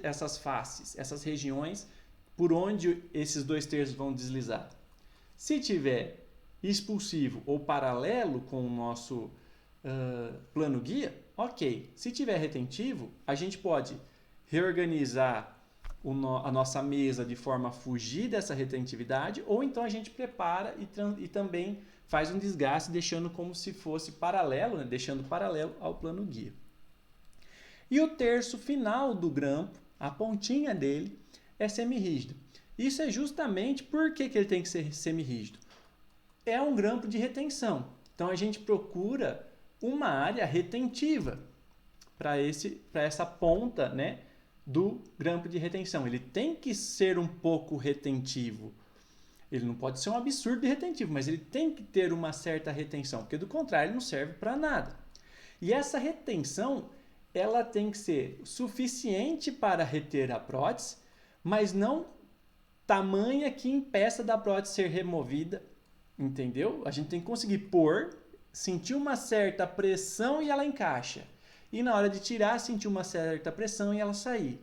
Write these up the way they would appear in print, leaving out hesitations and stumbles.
essas faces, essas regiões por onde esses dois terços vão deslizar. Se tiver expulsivo ou paralelo com o nosso plano guia, ok. Se tiver retentivo, a gente pode reorganizar a nossa mesa de forma a fugir dessa retentividade, ou então a gente prepara e também faz um desgaste, deixando como se fosse paralelo, né? Deixando paralelo ao plano guia. E o terço final do grampo, a pontinha dele, é semirrígido. Isso é justamente por que ele tem que ser semirrígido. É um grampo de retenção. Então a gente procura uma área retentiva para essa ponta, né, do grampo de retenção. Ele tem que ser um pouco retentivo. Ele não pode ser um absurdo de retentivo, mas ele tem que ter uma certa retenção, porque do contrário ele não serve para nada. E essa retenção, ela tem que ser suficiente para reter a prótese, mas não tamanha que impeça da prótese ser removida, entendeu? A gente tem que conseguir pôr, sentir uma certa pressão e ela encaixa. E na hora de tirar, sentir uma certa pressão e ela sair.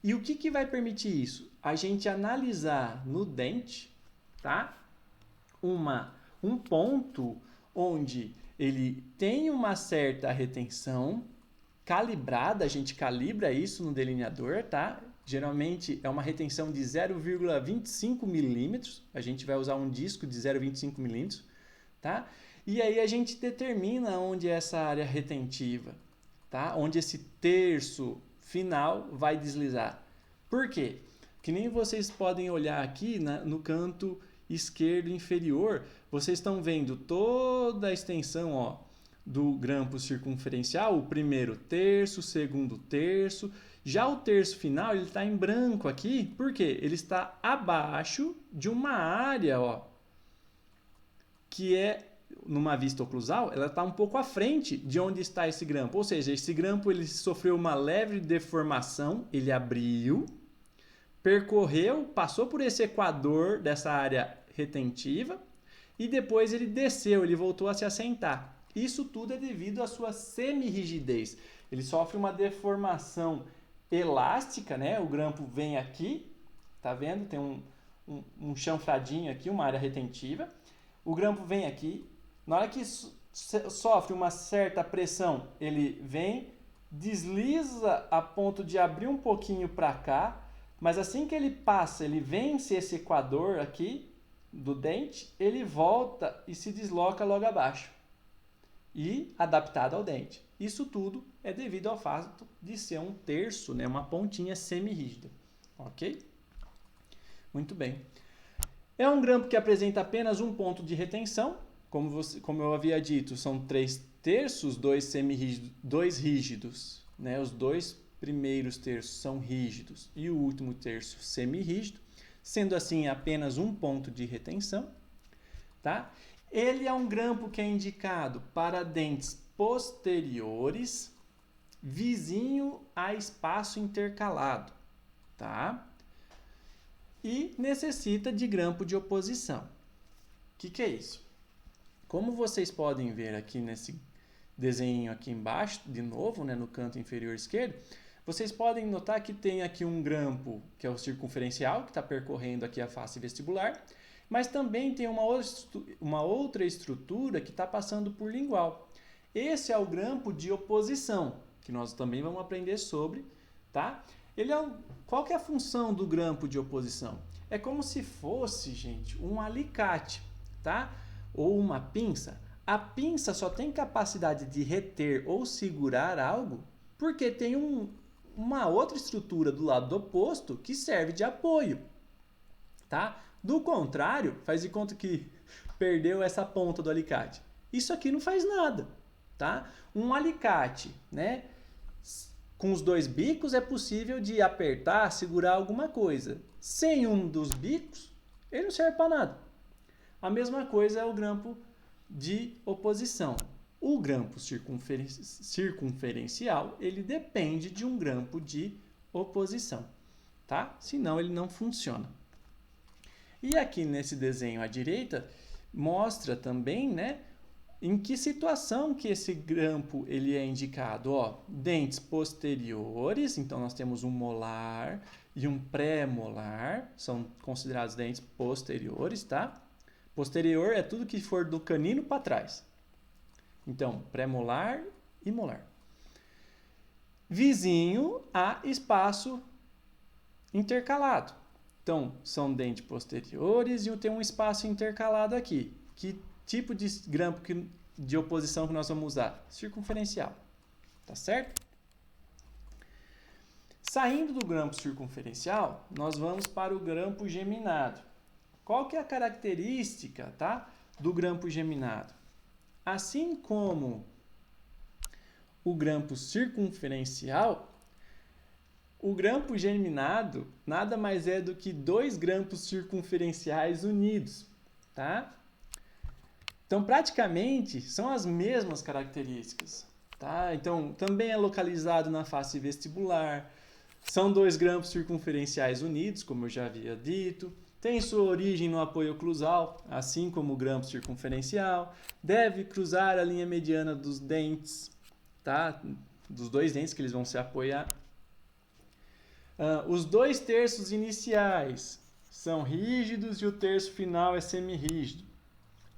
E o que vai permitir isso? A gente analisar no dente, tá? Um ponto onde ele tem uma certa retenção calibrada, a gente calibra isso no delineador, tá? Geralmente é uma retenção de 0,25 milímetros, a gente vai usar um disco de 0,25 milímetros, tá? E aí a gente determina onde é essa área retentiva, tá? Onde esse terço final vai deslizar. Por quê? Que nem vocês podem olhar aqui no canto esquerdo inferior, vocês estão vendo toda a extensão, ó, do grampo circunferencial, o primeiro terço, o segundo terço. Já o terço final, ele está em branco aqui, por quê? Ele está abaixo de uma área, ó, que é, numa vista oclusal, ela está um pouco à frente de onde está esse grampo. Ou seja, esse grampo ele sofreu uma leve deformação, ele abriu, percorreu, passou por esse equador dessa área retentiva e depois ele desceu, ele voltou a se assentar. Isso tudo é devido à sua semirrigidez. Ele sofre uma deformação elástica, né? O grampo vem aqui, tá vendo? Tem um chanfradinho aqui, uma área retentiva. O grampo vem aqui. Na hora que sofre uma certa pressão, ele vem, desliza a ponto de abrir um pouquinho para cá, mas assim que ele passa, ele vence esse equador aqui do dente, ele volta e se desloca logo abaixo. E adaptado ao dente. Isso tudo é devido ao fato de ser um terço, né, uma pontinha semirrígida. Ok? Muito bem. É um grampo que apresenta apenas um ponto de retenção. Como eu havia dito, são 3 terços, 2 semirrígidos, 2 rígidos. Né? Os 2 primeiros terços são rígidos e o último terço semirrígido. Sendo assim, apenas um ponto de retenção. Tá? Ele é um grampo que é indicado para dentes posteriores, vizinho a espaço intercalado, tá? E necessita de grampo de oposição. O que é isso? Como vocês podem ver aqui nesse desenho aqui embaixo, de novo, né, no canto inferior esquerdo, vocês podem notar que tem aqui um grampo que é o circunferencial, que está percorrendo aqui a face vestibular, mas também tem uma outra estrutura que está passando por lingual. Esse é o grampo de oposição, que nós também vamos aprender sobre, tá? Qual que é a função do grampo de oposição? É como se fosse, gente, um alicate, tá? Ou uma pinça. A pinça só tem capacidade de reter ou segurar algo porque tem uma outra estrutura do lado oposto que serve de apoio, tá? Do contrário, faz de conta que perdeu essa ponta do alicate. Isso aqui não faz nada, tá? Um alicate, né? Com os 2 bicos é possível de apertar, segurar alguma coisa. Sem um dos bicos, ele não serve para nada. A mesma coisa é o grampo de oposição. O grampo circunferencial, ele depende de um grampo de oposição, tá? Senão ele não funciona. E aqui nesse desenho à direita, mostra também, né, Em que situação que esse grampo ele é indicado? Ó, dentes posteriores, então nós temos um molar e um pré-molar, são considerados dentes posteriores, tá? Posterior é tudo que for do canino para trás. Então, pré-molar e molar. Vizinho a espaço intercalado. Então, são dentes posteriores e tem um espaço intercalado aqui. Que tipo de grampo de oposição que nós vamos usar? Circunferencial. Tá certo? Saindo do grampo circunferencial, nós vamos para o grampo geminado. Qual que é a característica, tá, do grampo geminado? Assim como o grampo circunferencial, o grampo geminado nada mais é do que dois grampos circunferenciais unidos, tá? Então, praticamente, são as mesmas características, tá? Então, também é localizado na face vestibular, são dois grampos circunferenciais unidos, como eu já havia dito, tem sua origem no apoio oclusal, assim como o grampo circunferencial, deve cruzar a linha mediana dos dentes, tá? Dos dois dentes que eles vão se apoiar. Os 2/3 iniciais são rígidos e o terço final é semirrígido.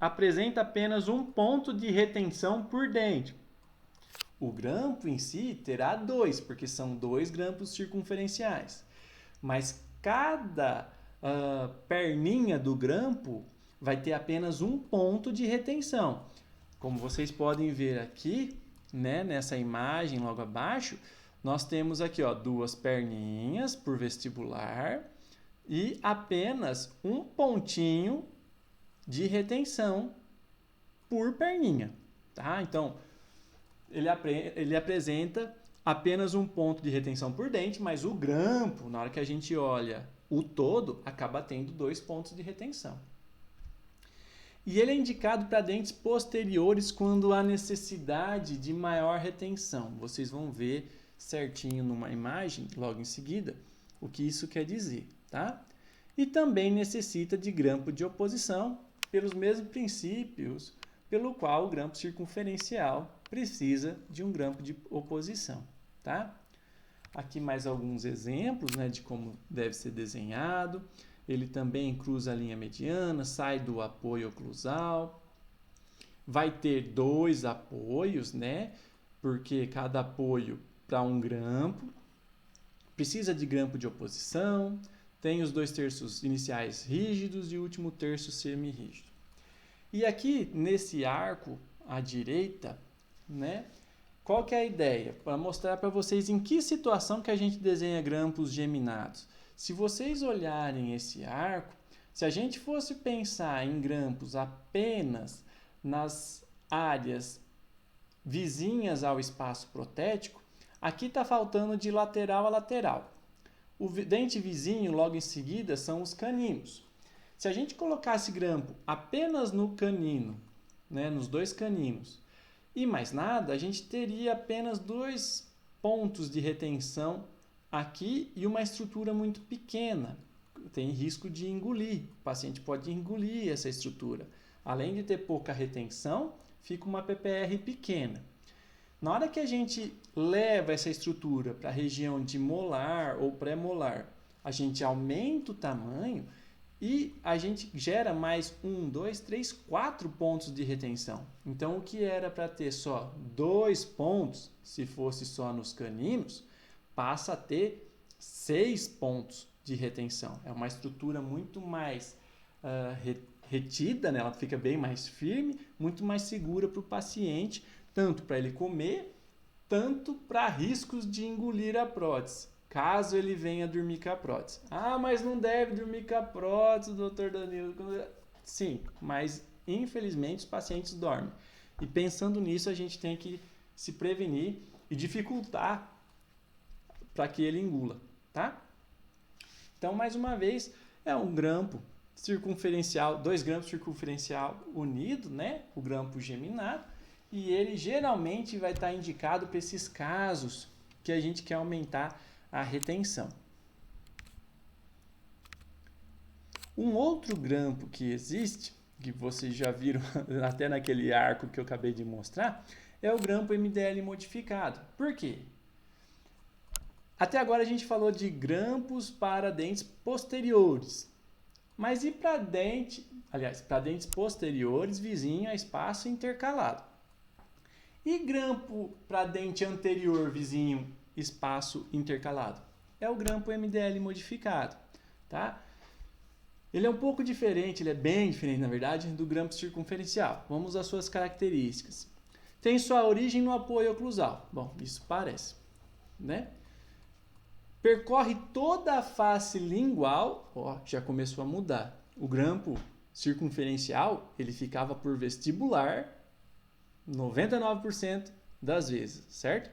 Apresenta apenas um ponto de retenção por dente. O grampo em si terá dois, porque são dois grampos circunferenciais. Mas cada perninha do grampo vai ter apenas um ponto de retenção. Como vocês podem ver aqui, né, nessa imagem logo abaixo, nós temos aqui, ó, duas perninhas por vestibular e apenas um pontinho de retenção por perninha, tá? Então, ele apresenta apenas um ponto de retenção por dente, mas o grampo, na hora que a gente olha o todo, acaba tendo 2 pontos de retenção. E ele é indicado para dentes posteriores quando há necessidade de maior retenção. Vocês vão ver certinho numa imagem, logo em seguida, o que isso quer dizer, tá? E também necessita de grampo de oposição, pelos mesmos princípios pelo qual o grampo circunferencial precisa de um grampo de oposição, tá? Aqui mais alguns exemplos, né, de como deve ser desenhado. Ele também cruza a linha mediana, sai do apoio oclusal. Vai ter 2 apoios, né? Porque cada apoio para um grampo. Precisa de grampo de oposição. Tem os 2/3 iniciais rígidos e o último terço semirrígido. E aqui, nesse arco à direita, né? Qual que é a ideia? Para mostrar para vocês em que situação que a gente desenha grampos geminados. Se vocês olharem esse arco, se a gente fosse pensar em grampos apenas nas áreas vizinhas ao espaço protético, aqui está faltando de lateral a lateral. O dente vizinho, logo em seguida, são os caninos. Se a gente colocasse grampo apenas no canino, né, nos 2 caninos, e mais nada, a gente teria apenas 2 pontos de retenção aqui e uma estrutura muito pequena. Tem risco de engolir. O paciente pode engolir essa estrutura. Além de ter pouca retenção, fica uma PPR pequena. Na hora que a gente leva essa estrutura para a região de molar ou pré-molar, a gente aumenta o tamanho e a gente gera mais 1, 2, 3, 4 pontos de retenção. Então, o que era para ter só 2 pontos, se fosse só nos caninos, passa a ter 6 pontos de retenção. É uma estrutura muito mais retida, né? Ela fica bem mais firme, muito mais segura para o paciente, tanto para ele comer, tanto para riscos de engolir a prótese, caso ele venha dormir com a prótese. Ah, mas não deve dormir com a prótese, doutor Danilo. Sim, mas infelizmente os pacientes dormem. E pensando nisso, a gente tem que se prevenir e dificultar para que ele engula, tá? Então, mais uma vez, é um grampo circunferencial, 2 grampos circunferencial unido, né? O grampo geminado, e ele geralmente vai estar indicado para esses casos que a gente quer aumentar a retenção. Um outro grampo que existe, que vocês já viram até naquele arco que eu acabei de mostrar, é o grampo MDL modificado. Por quê? Até agora a gente falou de grampos para dentes posteriores. Mas e para para dentes posteriores vizinho a espaço intercalado? E grampo para dente anterior vizinho espaço intercalado? É o grampo MDL modificado, tá? Ele é um pouco diferente, ele é bem diferente, na verdade, do grampo circunferencial. Vamos às suas características. Tem sua origem no apoio oclusal. Bom, isso parece, né? Percorre toda a face lingual, ó, já começou a mudar. O grampo circunferencial, ele ficava por vestibular 99% das vezes, certo?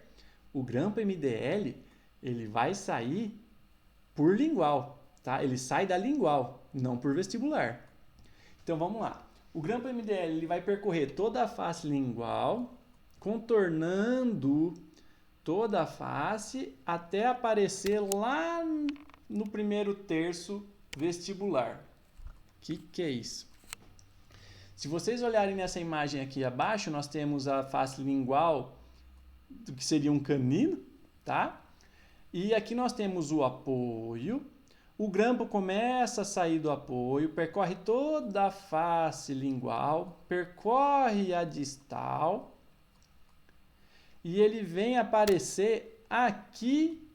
O grampo MDL, ele vai sair por lingual, tá? Ele sai da lingual, não por vestibular. Então vamos lá. O grampo MDL, ele vai percorrer toda a face lingual, contornando toda a face até aparecer lá no primeiro terço vestibular. O que é isso? Se vocês olharem nessa imagem aqui abaixo, nós temos a face lingual, que seria um canino, tá? E aqui nós temos o apoio. O grampo começa a sair do apoio, percorre toda a face lingual, percorre a distal e ele vem aparecer aqui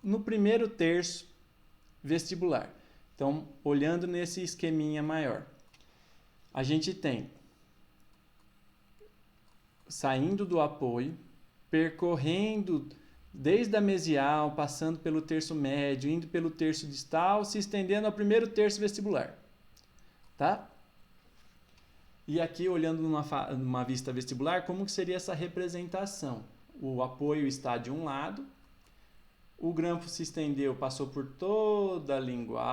no primeiro terço vestibular. Então, olhando nesse esqueminha maior, a gente tem saindo do apoio, percorrendo desde a mesial, passando pelo terço médio, indo pelo terço distal, se estendendo ao primeiro terço vestibular, tá? E aqui, olhando numa vista vestibular, como que seria essa representação? O apoio está de um lado, o grampo se estendeu, passou por toda a lingual,